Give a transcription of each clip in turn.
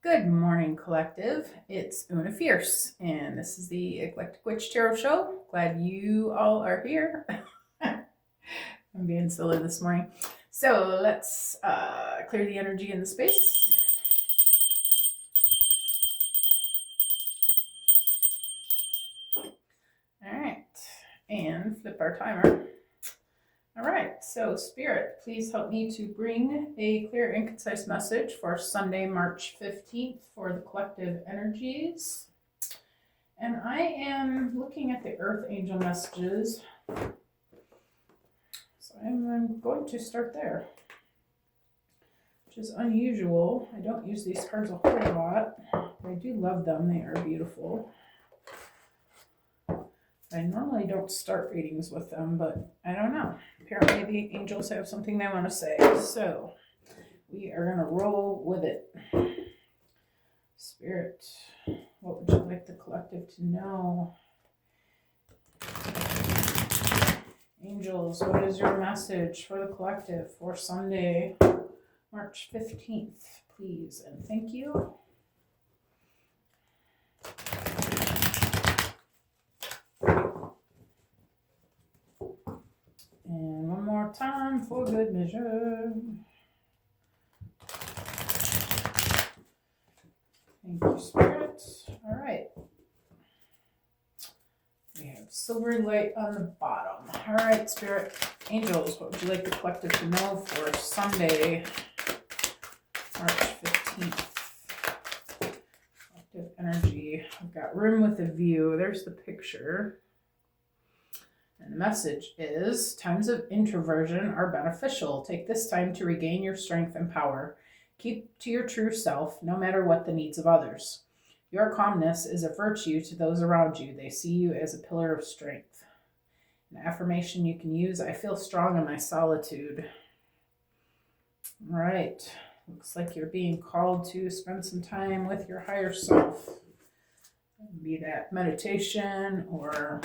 Good morning, collective. It's Una Fierce, and this is the Eclectic Witch Tarot Show. Glad you all are here. I'm being silly this morning. So let's clear the energy in the space. All right, and flip our timer. All right, so Spirit, please help me to bring a clear and concise message for Sunday, March 15th for the collective energies. And I am looking at the Earth Angel messages. So I'm going to start there, which is unusual. I don't use these cards a whole lot, but I do love them. They are beautiful. I normally don't start readings with them, but I don't know. Apparently the angels have something they want to say. So we are going to roll with it. Spirit, what would you like the collective to know? Angels, what is your message for the collective for Sunday, March 15th, please? And thank you. And one more time for good measure. Thank you, Spirit. All right. We have silvery light on the bottom. All right, Spirit. Angels, what would you like the collective to know for Sunday, March 15th? Collective energy. I've got room with a view. There's the picture. And the message is, times of introversion are beneficial. Take this time to regain your strength and power. Keep to your true self, no matter what the needs of others. Your calmness is a virtue to those around you. They see you as a pillar of strength. An affirmation you can use, I feel strong in my solitude. All right. Looks like you're being called to spend some time with your higher self. Be that meditation or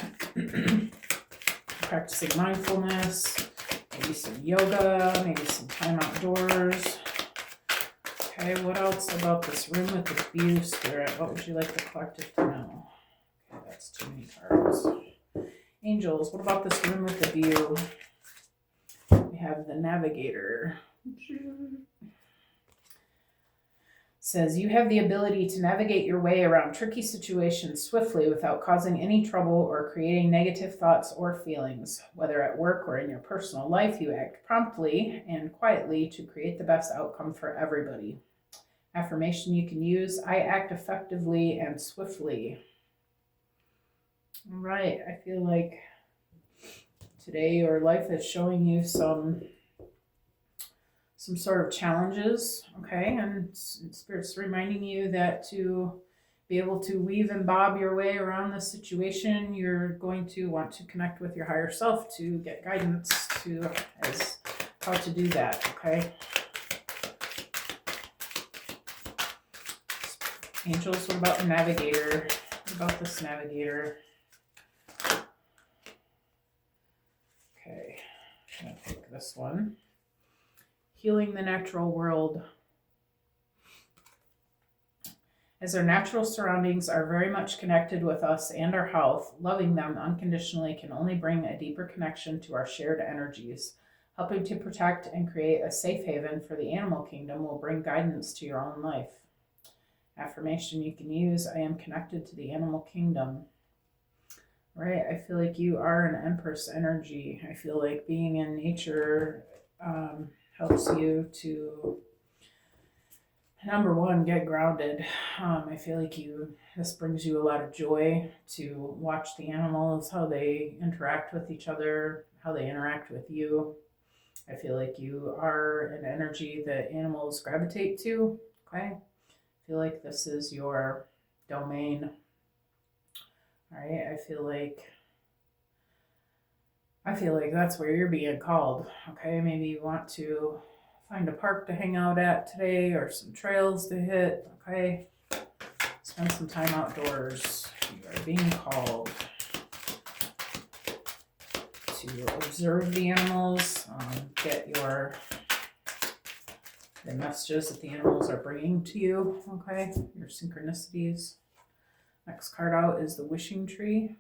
practicing mindfulness, maybe some yoga, maybe some time outdoors. Okay, what else about this room with the view, Spirit? What would you like the collective to know? Okay, that's too many cards. Angels, what about this room with the view? We have the Navigator. Says you have the ability to navigate your way around tricky situations swiftly without causing any trouble or creating negative thoughts or feelings. Whether at work or in your personal life, you act promptly and quietly to create the best outcome for everybody. Affirmation you can use, I act effectively and swiftly. All right, I feel like today your life is showing you some sort of challenges, okay? And Spirit's reminding you that to be able to weave and bob your way around the situation, you're going to want to connect with your higher self to get guidance to as how to do that, okay? Angels, what about the Navigator? What about this Navigator? Okay, I'm gonna pick this one. Healing the natural world. As our natural surroundings are very much connected with us and our health, loving them unconditionally can only bring a deeper connection to our shared energies. Helping to protect and create a safe haven for the animal kingdom will bring guidance to your own life. Affirmation you can use, I am connected to the animal kingdom. Right, I feel like you are an Empress energy. I feel like being in nature helps you to, number one, get grounded. I feel like this brings you a lot of joy to watch the animals, how they interact with each other, how they interact with you. I feel like you are an energy that animals gravitate to, okay? I feel like this is your domain. All right, I feel like that's where you're being called, okay? Maybe you want to find a park to hang out at today or some trails to hit, okay? Spend some time outdoors. You are being called to observe the animals, get your the messages that the animals are bringing to you, okay? Your synchronicities. Next card out is the wishing tree.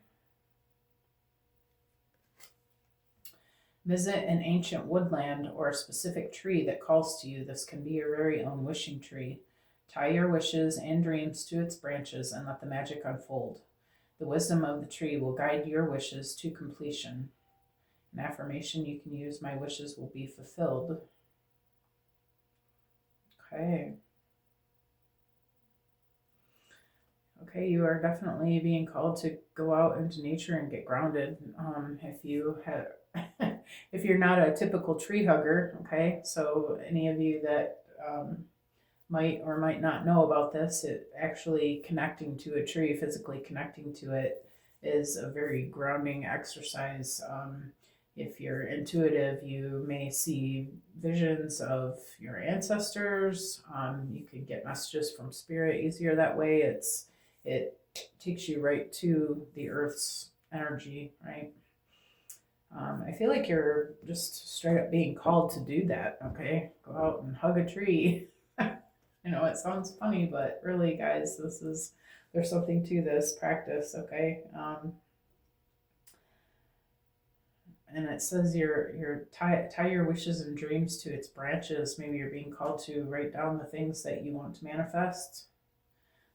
Visit an ancient woodland or a specific tree that calls to you. This can be your very own wishing tree. Tie your wishes and dreams to its branches and let the magic unfold. The wisdom of the tree will guide your wishes to completion. An affirmation you can use: my wishes will be fulfilled. Okay. Okay, you are definitely being called to go out into nature and get grounded. If you have, if you're not a typical tree hugger, okay, so any of you that might or might not know about this, it actually connecting to a tree, physically connecting to it, is a very grounding exercise. If you're intuitive, you may see visions of your ancestors. You can get messages from spirit easier that way. It takes you right to the earth's energy, right? I feel like you're just straight up being called to do that, okay? Go out and hug a tree. You know, it sounds funny, but really, guys, there's something to this practice, okay? And it says your tie your wishes and dreams to its branches. Maybe you're being called to write down the things that you want to manifest.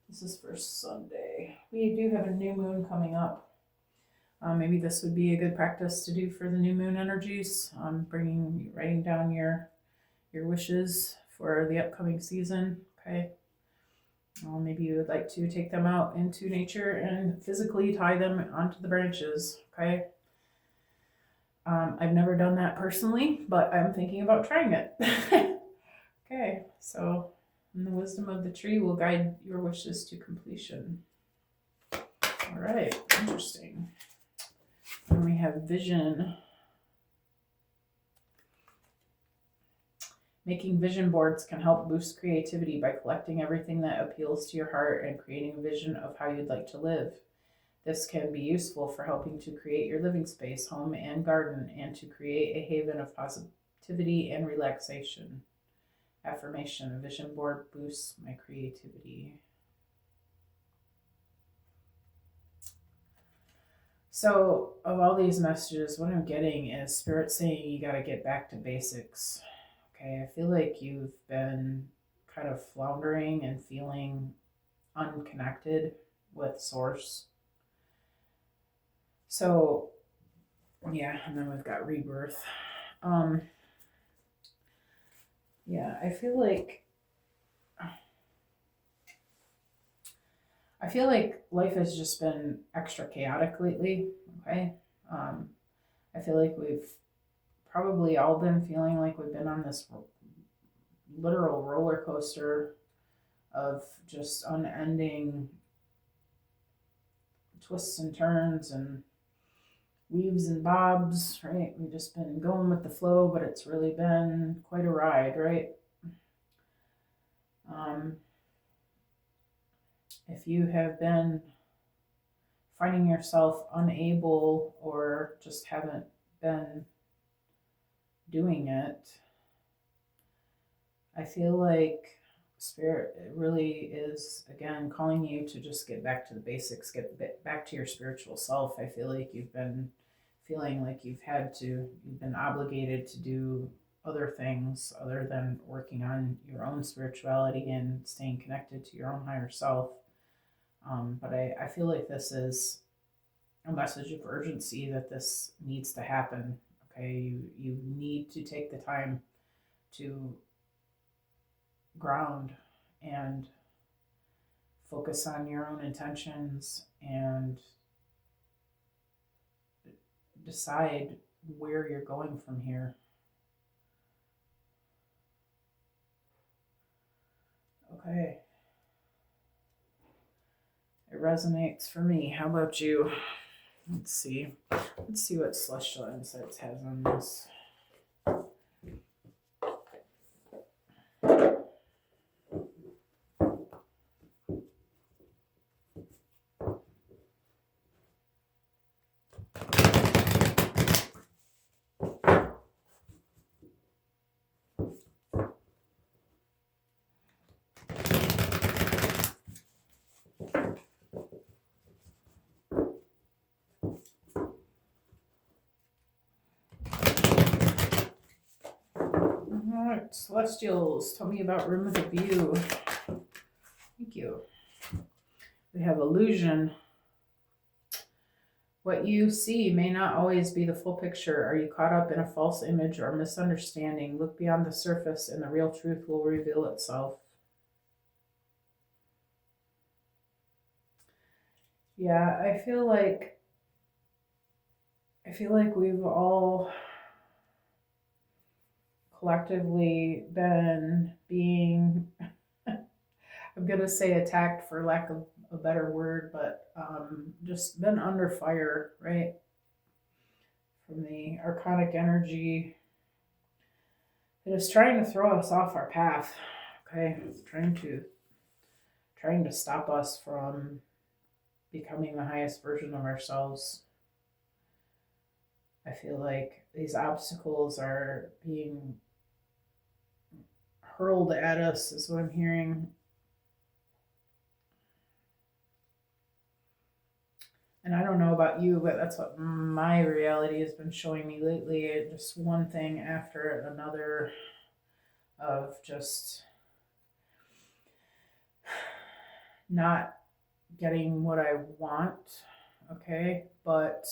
This is for Sunday. We do have a new moon coming up. Maybe this would be a good practice to do for the new moon energies. Writing down your wishes for the upcoming season. Okay. Maybe you would like to take them out into nature and physically tie them onto the branches. Okay. I've never done that personally, but I'm thinking about trying it. Okay, so the wisdom of the tree will guide your wishes to completion. All right, interesting. And we have vision. Making vision boards can help boost creativity by collecting everything that appeals to your heart and creating a vision of how you'd like to live. This can be useful for helping to create your living space, home, and garden, and to create a haven of positivity and relaxation. Affirmation: a vision board boosts my creativity. So, of all these messages, what I'm getting is Spirit saying you got to get back to basics. Okay, I feel like you've been kind of floundering and feeling unconnected with Source. So, yeah, and then we've got rebirth. Yeah, I feel like life has just been extra chaotic lately, okay? I feel like we've probably all been feeling like we've been on this literal roller coaster of just unending twists and turns and weaves and bobs, right? We've just been going with the flow, but it's really been quite a ride, right? If you have been finding yourself unable or just haven't been doing it, I feel like Spirit really is, again, calling you to just get back to the basics, get back to your spiritual self. I feel like you've been feeling like you've been obligated to do other things other than working on your own spirituality and staying connected to your own higher self. But I feel like this is a message of urgency that this needs to happen. Okay, you need to take the time to ground and focus on your own intentions and decide where you're going from here. Okay. It resonates for me. How about you? Let's see what Celestial Insights has on this. All right, Celestials, tell me about Room of the View. Thank you. We have illusion. What you see may not always be the full picture. Are you caught up in a false image or misunderstanding? Look beyond the surface and the real truth will reveal itself. Yeah, I feel like we've all collectively been being, I'm going to say attacked for lack of a better word, but just been under fire, right? From the archonic energy that is trying to throw us off our path, okay? It's trying to stop us from becoming the highest version of ourselves. I feel like these obstacles are being hurled at us, is what I'm hearing. And I don't know about you, but that's what my reality has been showing me lately. Just one thing after another of just not getting what I want, okay? But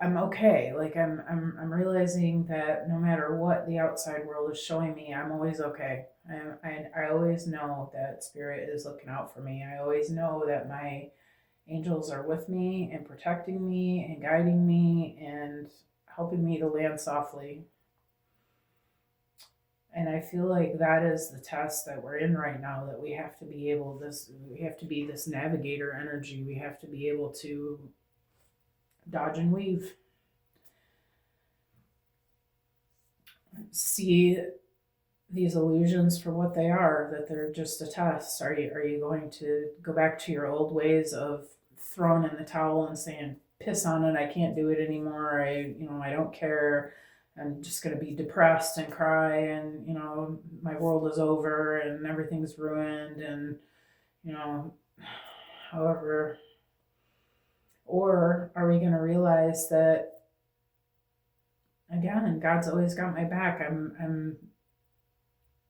I'm okay. Like I'm realizing that no matter what the outside world is showing me, I'm always okay. I always know that Spirit is looking out for me. I always know that my angels are with me and protecting me and guiding me and helping me to land softly. And I feel like that is the test that we're in right now, that we have to be this navigator energy. We have to be able to dodge and weave. See these illusions for what they are, that they're just a test. Are you going to go back to your old ways of throwing in the towel and saying, piss on it, I can't do it anymore, I don't care, I'm just going to be depressed and cry, and my world is over and everything's ruined, and however, or are we going to realize that again, God's always got my back.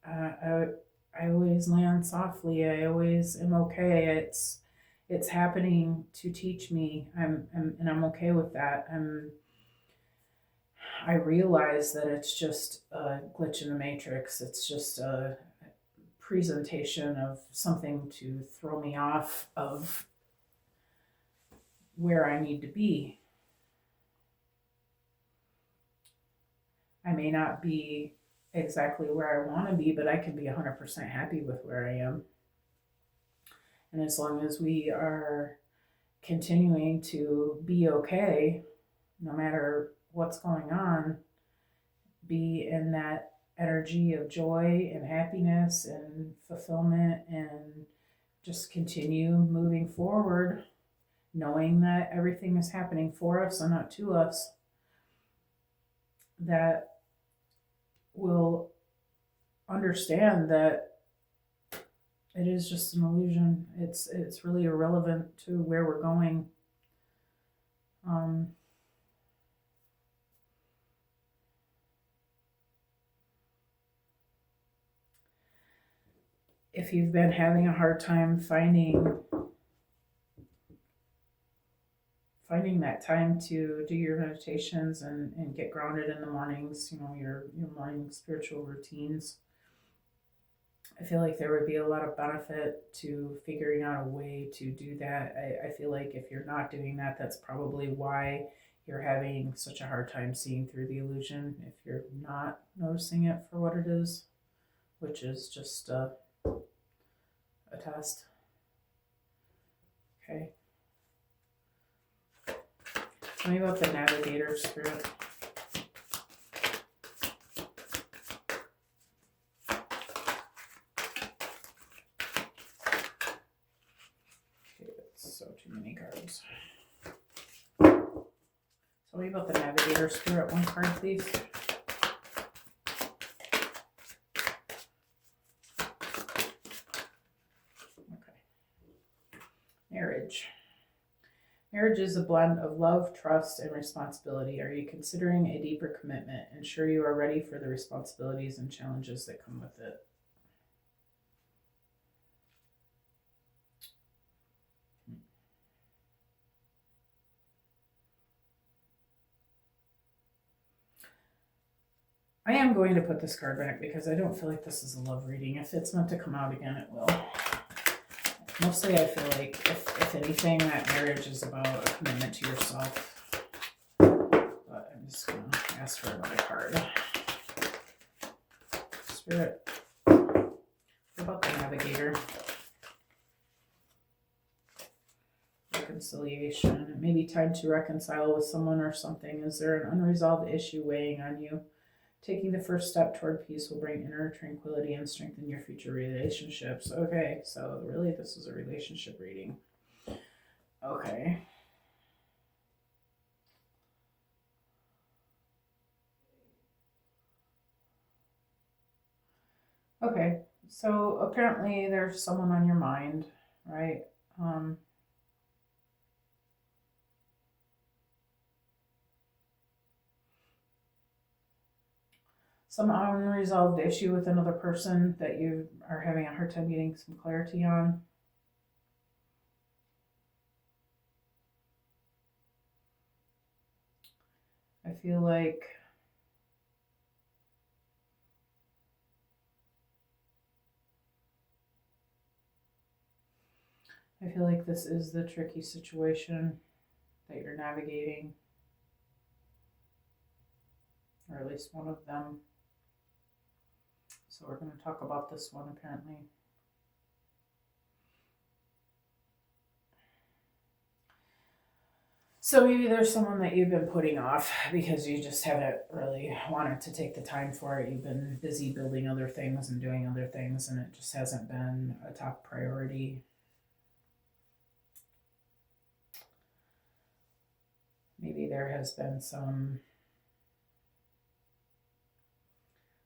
I always land softly. I always am okay. It's happening to teach me. I'm okay with that. I realize that it's just a glitch in the matrix. It's just a presentation of something to throw me off of where I need to be. I may not be exactly where I want to be, but I can be 100% happy with where I am. And as long as we are continuing to be okay, no matter what's going on, be in that energy of joy and happiness and fulfillment, and just continue moving forward, knowing that everything is happening for us and not to us, that will understand that it is just an illusion. It's really irrelevant to where we're going. If you've been having a hard time finding that time to do your meditations and get grounded in the mornings, your morning spiritual routines, I feel like there would be a lot of benefit to figuring out a way to do that. I feel like if you're not doing that, that's probably why you're having such a hard time seeing through the illusion, if you're not noticing it for what it is, which is just a test. Okay. Tell me about the navigator spirit. Okay, that's so too many cards. Tell me about the navigator spirit. One card, please. Marriage. Marriage is a blend of love, trust, and responsibility. Are you considering a deeper commitment? Ensure you are ready for the responsibilities and challenges that come with it. I am going to put this card back because I don't feel like this is a love reading. If it's meant to come out again, it will. Mostly I feel like, if anything, that marriage is about a commitment to yourself. But I'm just going to ask for another card. Spirit, what about the Navigator? Reconciliation. It may be time to reconcile with someone or something. Is there an unresolved issue weighing on you? Taking the first step toward peace will bring inner tranquility and strengthen your future relationships. Okay, so really this is a relationship reading. Okay. Okay, so apparently there's someone on your mind, right? Some unresolved issue with another person that you are having a hard time getting some clarity on. I feel like this is the tricky situation that you're navigating, or at least one of them. So we're going to talk about this one apparently. So maybe there's someone that you've been putting off because you just haven't really wanted to take the time for it. You've been busy building other things and doing other things, and it just hasn't been a top priority. Maybe there has been some.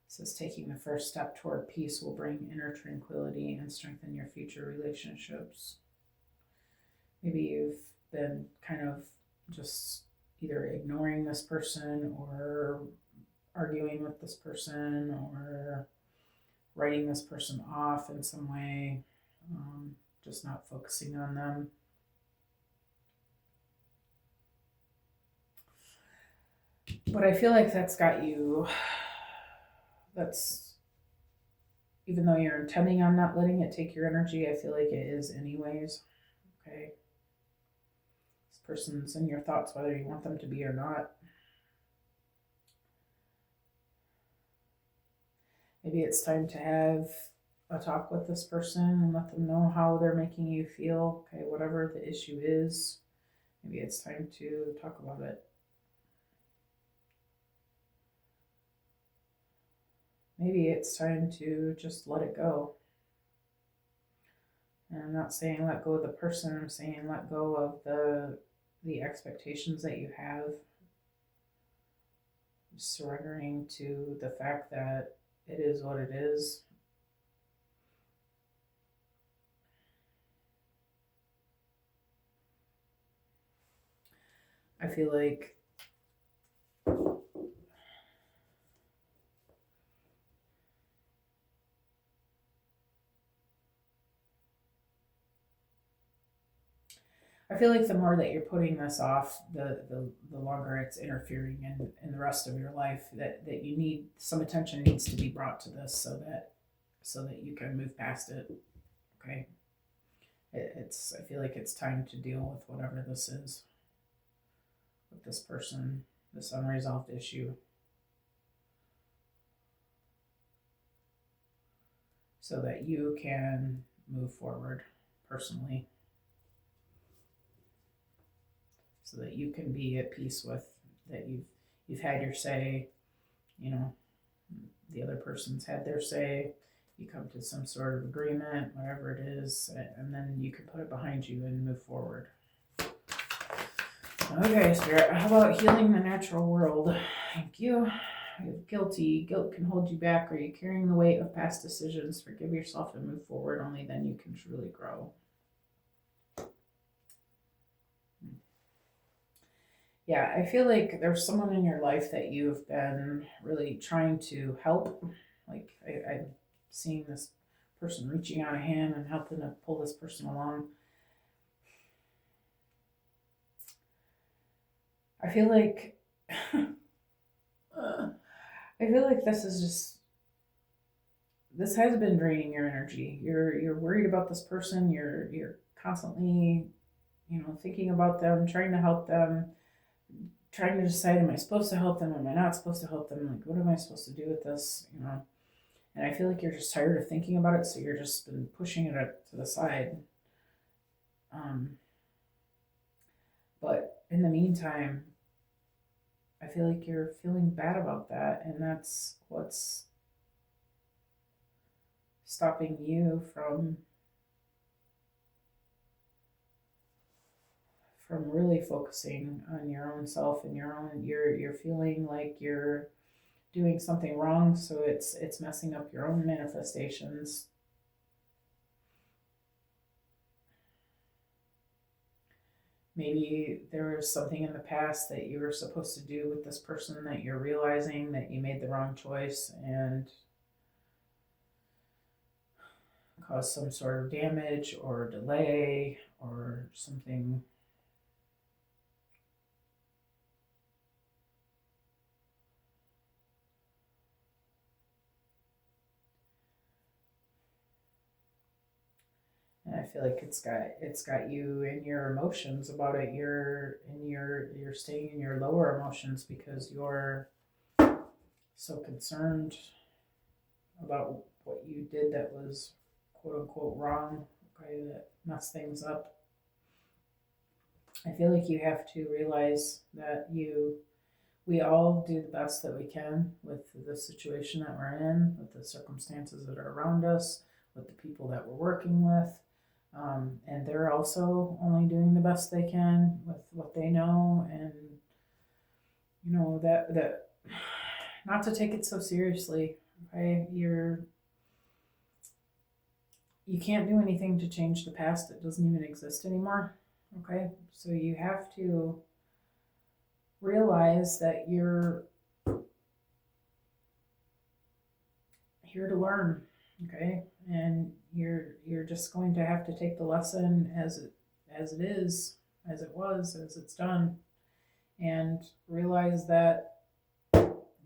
It says taking the first step toward peace will bring inner tranquility and strengthen your future relationships. Maybe you've been kind of just either ignoring this person or arguing with this person or writing this person off in some way, just not focusing on them. But I feel like that's got you, that's, even though you're intending on not letting it take your energy, I feel like it is anyways. Okay. This person's in your thoughts whether you want them to be or not. Maybe it's time to have a talk with this person and let them know how they're making you feel. Okay, whatever the issue is, maybe it's time to talk about it. Maybe it's time to just let it go. And I'm not saying let go of the person, I'm saying let go of the expectations that you have. Surrendering to the fact that it is what it is. I feel like the more that you're putting this off, the longer it's interfering in the rest of your life. That you need some attention needs to be brought to this so that you can move past it. Okay, I feel like it's time to deal with whatever this is with this person, this unresolved issue, so that you can move forward personally. So that you can be at peace with that you've had your say, the other person's had their say, you come to some sort of agreement, whatever it is, and then you can put it behind you and move forward. Okay, Spirit, how about healing the natural world? Thank you. Guilty. Guilt can hold you back. Are you carrying the weight of past decisions? Forgive yourself and move forward. Only then you can truly grow. Yeah, I feel like there's someone in your life that you've been really trying to help. Like I'm seeing this person reaching out a hand and helping to pull this person along. I feel like I feel like this has been draining your energy. You're worried about this person. You're constantly, thinking about them, trying to help them, trying to decide, am I supposed to help them? Am I not supposed to help them? Like, what am I supposed to do with this? And I feel like you're just tired of thinking about it, so you're just been pushing it to the side. Um, but in the meantime, I feel like you're feeling bad about that, and that's what's stopping you from really focusing on your own self and your own. You're feeling like you're doing something wrong, so it's messing up your own manifestations. Maybe there was something in the past that you were supposed to do with this person that you're realizing that you made the wrong choice and caused some sort of damage or delay or something. And I feel like it's got you in your emotions about it. You're staying in your lower emotions because you're so concerned about what you did that was quote unquote wrong, okay, that messed things up. I feel like you have to realize that we all do the best that we can with the situation that we're in, with the circumstances that are around us, with the people that we're working with. And they're also only doing the best they can with what they know, and that not to take it so seriously. Okay, you can't do anything to change the past. It doesn't even exist anymore. Okay, so you have to realize that you're here to learn. Okay, and you're just going to have to take the lesson as it is, as it was, as it's done, and realize that,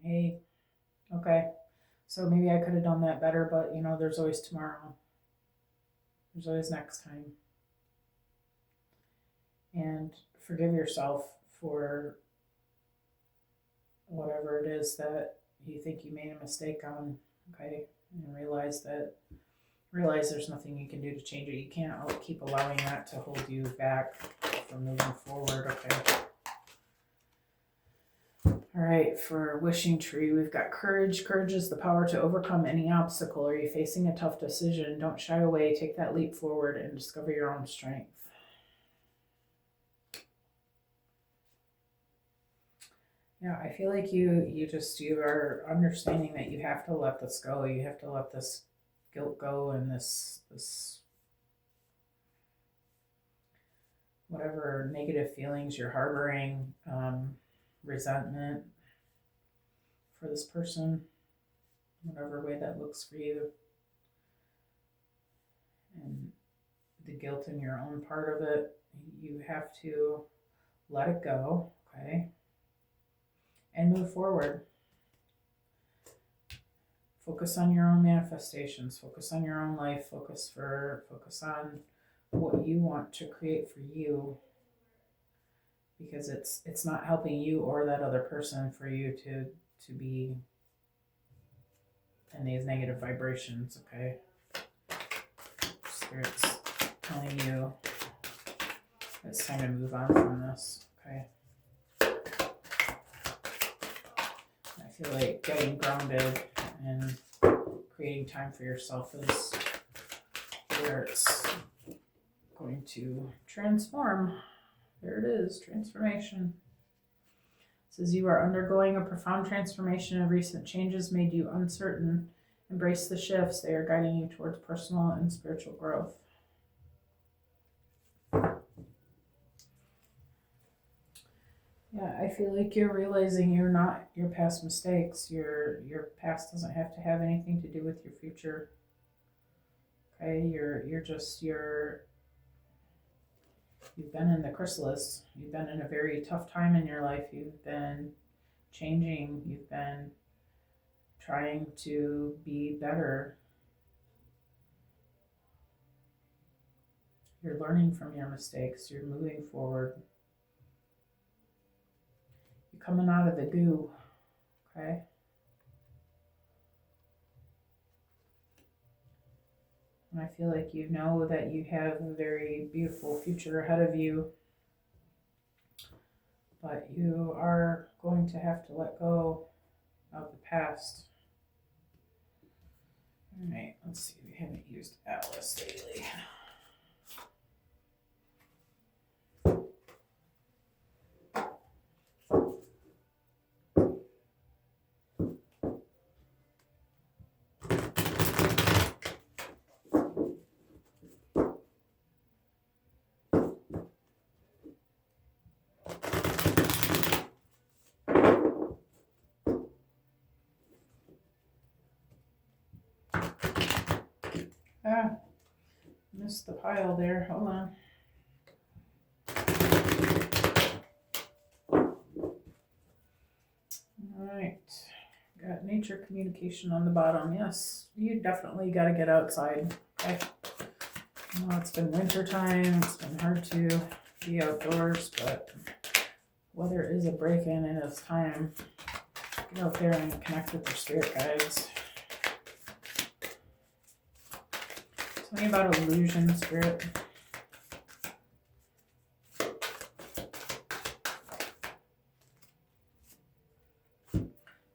hey, okay, so maybe I could have done that better, but there's always tomorrow. There's always next time. And forgive yourself for whatever it is that you think you made a mistake on, okay? And realize there's nothing you can do to change it. You can't keep allowing that to hold you back from moving forward, okay? All right, for wishing tree, we've got courage. Courage is the power to overcome any obstacle. Are you facing a tough decision? Don't shy away. Take that leap forward and discover your own strength. Yeah, I feel like you are understanding that you have to let this go. You have to let this guilt go and this whatever negative feelings you're harboring, resentment for this person, whatever way that looks for you, and the guilt in your own part of it. You have to let it go, okay, and move forward. Focus on your own manifestations, focus on your own life, focus on what you want to create for you, because it's not helping you or that other person for you to be in these negative vibrations, okay? Spirit's telling you it's time to move on from this, okay? I feel like getting grounded and creating time for yourself is where it's going to transform. There it is, transformation. It says you are undergoing a profound transformation, and recent changes made you uncertain. Embrace the shifts. They are guiding you towards personal and spiritual growth. Yeah, I feel like you're realizing you're not your past mistakes. Your past doesn't have to have anything to do with your future. Okay, you're just you've been in the chrysalis. You've been in a very tough time in your life. You've been changing. You've been trying to be better. You're learning from your mistakes. You're moving forward. You're coming out of the goo. Okay. And I feel like you know that you have a very beautiful future ahead of you, but you are going to have to let go of the past. All right, let's see. We haven't used Alice lately. Ah, missed the pile there. Hold on. All right. Got nature communication on the bottom. Yes, you definitely got to get outside. Okay. Well, it's been winter time. It's been hard to be outdoors, but weather is a break-in and it's time. Get out there and connect with your spirit guides. Tell me about illusion, spirit.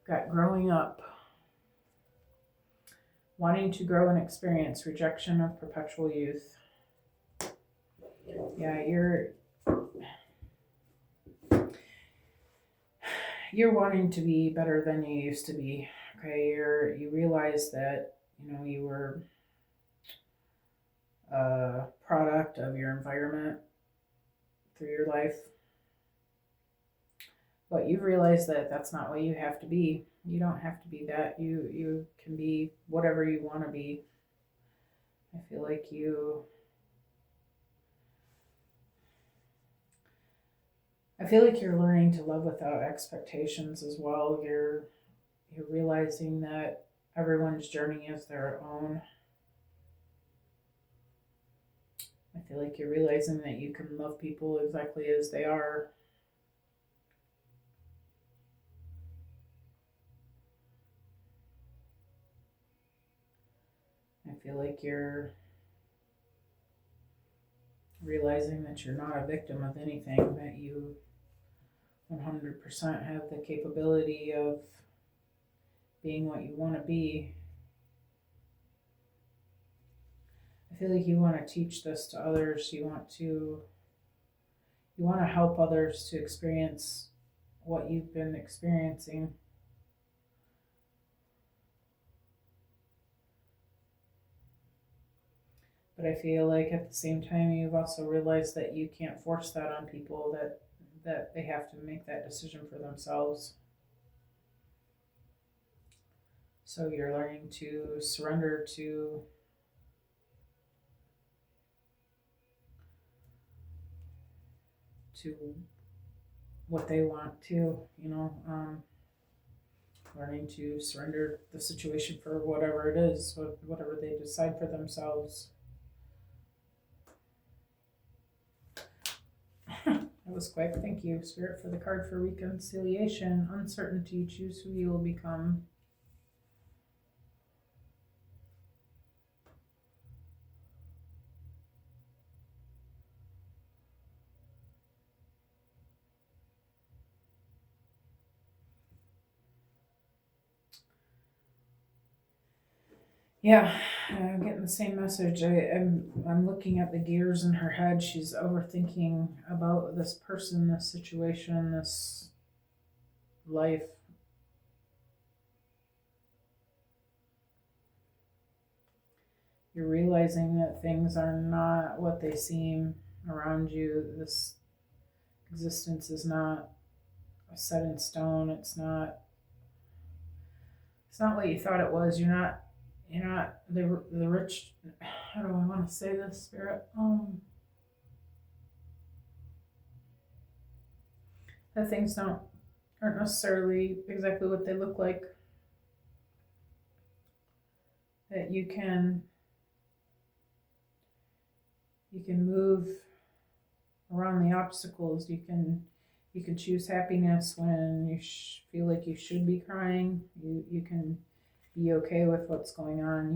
Got growing up. Wanting to grow and experience rejection of perpetual youth. Yeah, you're wanting to be better than you used to be. Okay, you realize that you were a product of your environment through your life, but you've realized that that's not what you have to be. You don't have to be that. You can be whatever you want to be. I feel like you're learning to love without expectations as well. You're realizing that everyone's journey is their own. I feel like you're realizing that you can love people exactly as they are. I feel like you're realizing that you're not a victim of anything, that you 100% have the capability of being what you want to be. I feel like you want to teach this to others. You want to help others to experience what you've been experiencing. But I feel like at the same time you've also realized that you can't force that on people, that they have to make that decision for themselves. So you're learning to surrender to what they want to, learning to surrender the situation for whatever it is, whatever they decide for themselves. That was quick. Thank you, Spirit, for the card for reconciliation. Uncertainty. Choose who you will become. Yeah, I'm getting the same message. I'm looking at the gears in her head. She's overthinking about this person, this situation, this life. You're realizing that things are not what they seem around you. This existence is not set in stone. It's not what you thought it was. You're not the rich. How do I want to say this, Spirit? That things aren't necessarily exactly what they look like. That you can move around the obstacles. You can choose happiness when you feel like you should be crying. You can be okay with what's going on.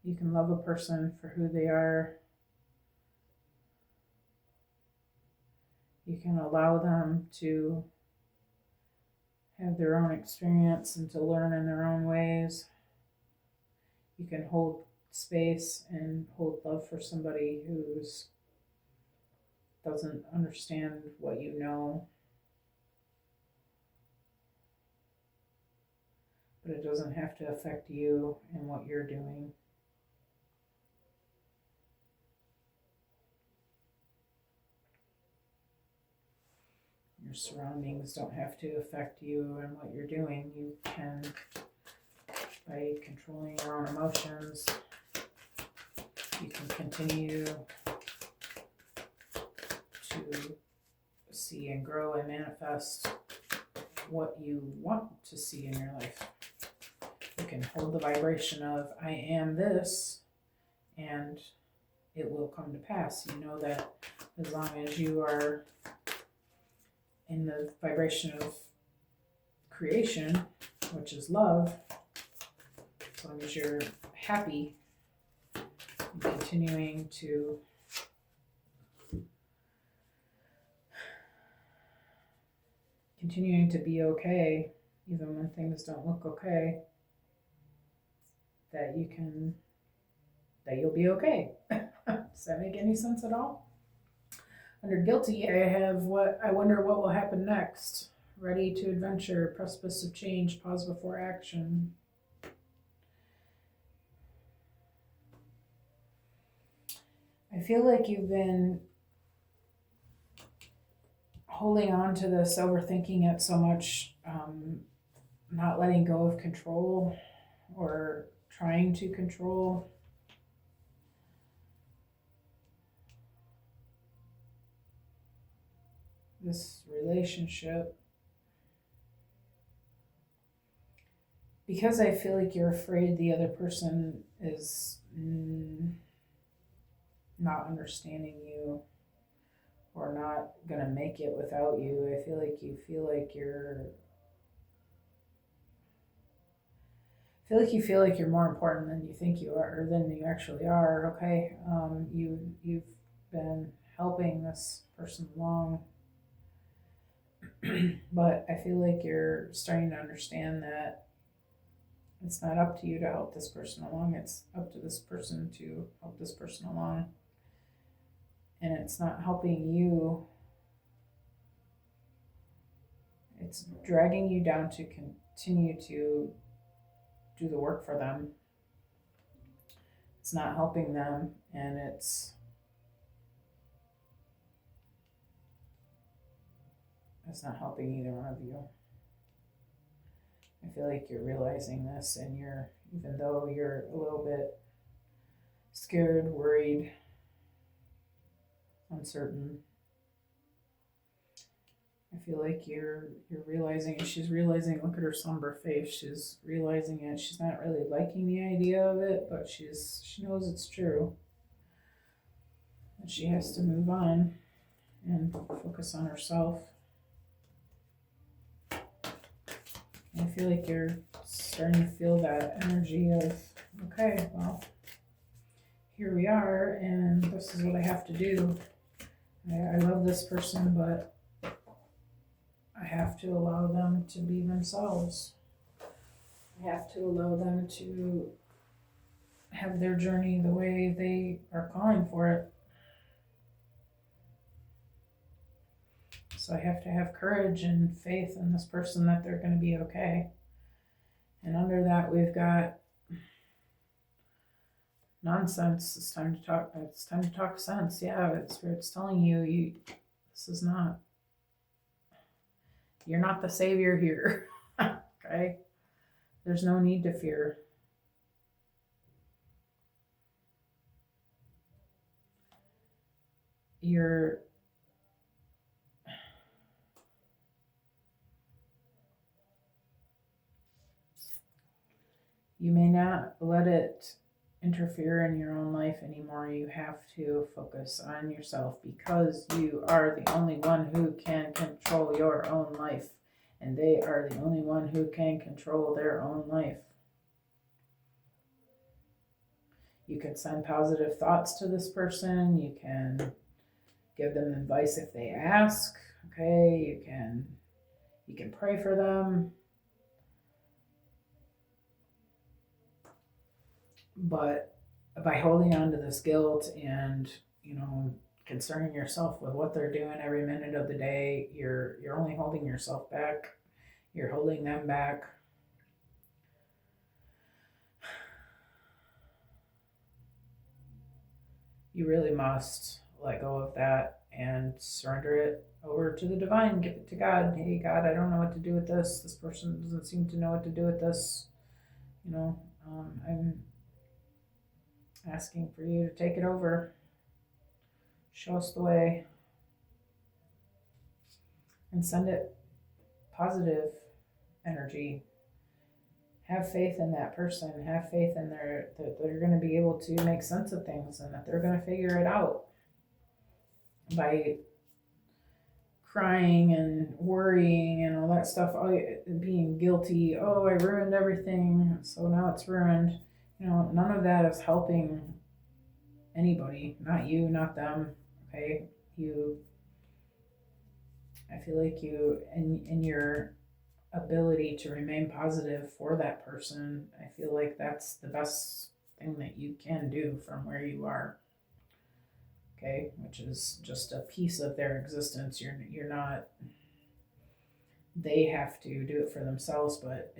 You can love a person for who they are. You can allow them to have their own experience and to learn in their own ways. You can hold space and hold love for somebody who doesn't understand what you know, but it doesn't have to affect you and what you're doing. Your surroundings don't have to affect you and what you're doing. You can, by controlling your own emotions, you can continue to see and grow and manifest what you want to see in your life. You can hold the vibration of, I am this, and it will come to pass. You know that as long as you are in the vibration of creation, which is love, as long as you're happy and continuing to be okay, even when things don't look okay, that you'll be okay. Does that make any sense at all? Under guilty, I have I wonder what will happen next. Ready to adventure, precipice of change, pause before action. I feel like you've been holding on to this, overthinking it so much, not letting go of control or trying to control. This relationship, because I feel like you're afraid the other person is not understanding you or not gonna make it without you. I feel like you feel like you're more important than you think you are, or than you actually are. Okay, you've been helping this person along. But I feel like you're starting to understand that it's not up to you to help this person along. It's up to this person to help this person along. And it's not helping you. It's dragging you down to continue to do the work for them. It's not helping them, and it's not helping either one of you. I feel like you're realizing this, and even though you're a little bit scared, worried, uncertain, I feel like you're realizing, she's realizing, look at her somber face, she's realizing it. She's not really liking the idea of it, but she knows it's true. And she has to move on and focus on herself. I feel like you're starting to feel that energy of, okay, well, here we are, and this is what I have to do. I love this person, but I have to allow them to be themselves. I have to allow them to have their journey the way they are calling for it. So I have to have courage and faith in this person that they're going to be okay. And under that, we've got nonsense. It's time to talk sense. Yeah, it's telling you this is not You're not the savior here. Okay? There's no need to fear. You may not let it interfere in your own life anymore. You have to focus on yourself because you are the only one who can control your own life, and they are the only one who can control their own life. You can send positive thoughts to this person. You can give them advice if they ask. Okay, you can pray for them. But by holding on to this guilt and, concerning yourself with what they're doing every minute of the day, you're only holding yourself back. You're holding them back. You really must let go of that and surrender it over to the divine. Give it to God. Hey, God, I don't know what to do with this. This person doesn't seem to know what to do with this. I'm asking for you to take it over. Show us the way. And send it positive energy. Have faith in that person. Have faith in that they're going to be able to make sense of things and that they're going to figure it out. By crying and worrying and all that stuff, being guilty, oh, I ruined everything, so now it's ruined. None of that is helping anybody. Not you, not them. Okay? I feel like you, in your ability to remain positive for that person, I feel like that's the best thing that you can do from where you are. Okay, which is just a piece of their existence. You're not. They have to do it for themselves, but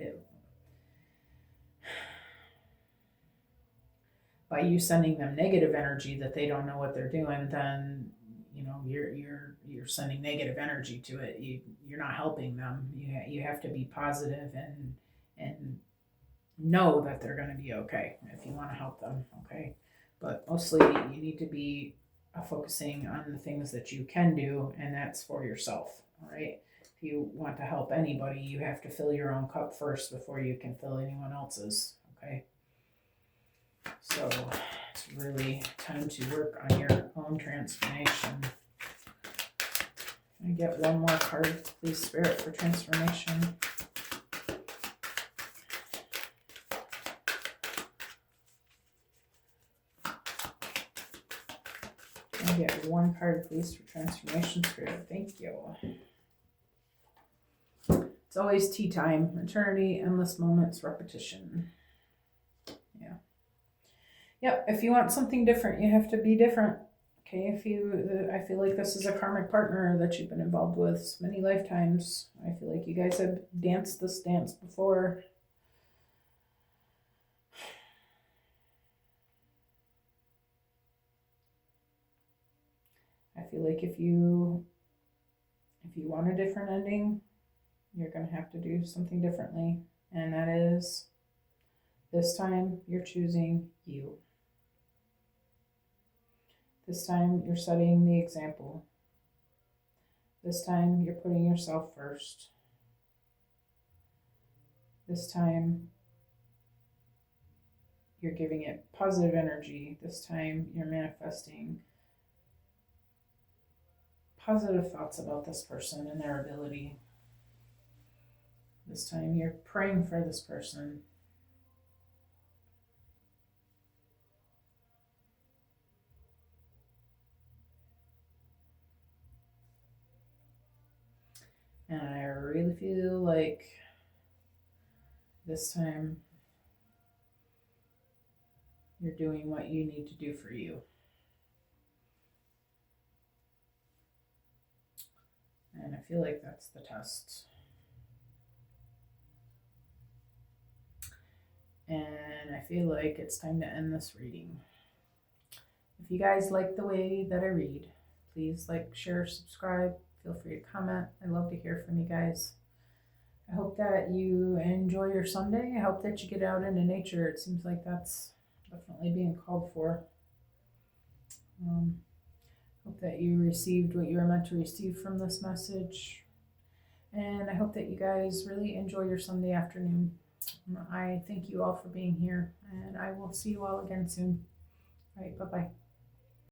by you sending them negative energy that they don't know what they're doing, then you're sending negative energy to it. You're not helping them. You have to be positive and know that they're going to be okay if you want to help them. Okay, but mostly you need to be focusing on the things that you can do, and that's for yourself. All right. If you want to help anybody, you have to fill your own cup first before you can fill anyone else's. Okay. So it's really time to work on your own transformation. Can I get one more card, please, Spirit, for transformation? Can I get one card, please, for transformation, Spirit? Thank you. It's always tea time. Eternity, endless moments, repetition. Yeah. Yep, if you want something different, you have to be different. Okay, I feel like this is a karmic partner that you've been involved with many lifetimes. I feel like you guys have danced this dance before. I feel like if you want a different ending, you're going to have to do something differently. And that is, this time you're choosing you. This time you're setting the example. This time you're putting yourself first. This time you're giving it positive energy. This time you're manifesting positive thoughts about this person and their ability. This time you're praying for this person. And I really feel like this time you're doing what you need to do for you. And I feel like that's the test. And I feel like it's time to end this reading. If you guys like the way that I read, please like, share, subscribe. Feel free to comment. I love to hear from you guys. I hope that you enjoy your Sunday. I hope that you get out into nature. It seems like that's definitely being called for. Hope that you received what you were meant to receive from this message. And I hope that you guys really enjoy your Sunday afternoon. I thank you all for being here, and I will see you all again soon. All right, bye-bye.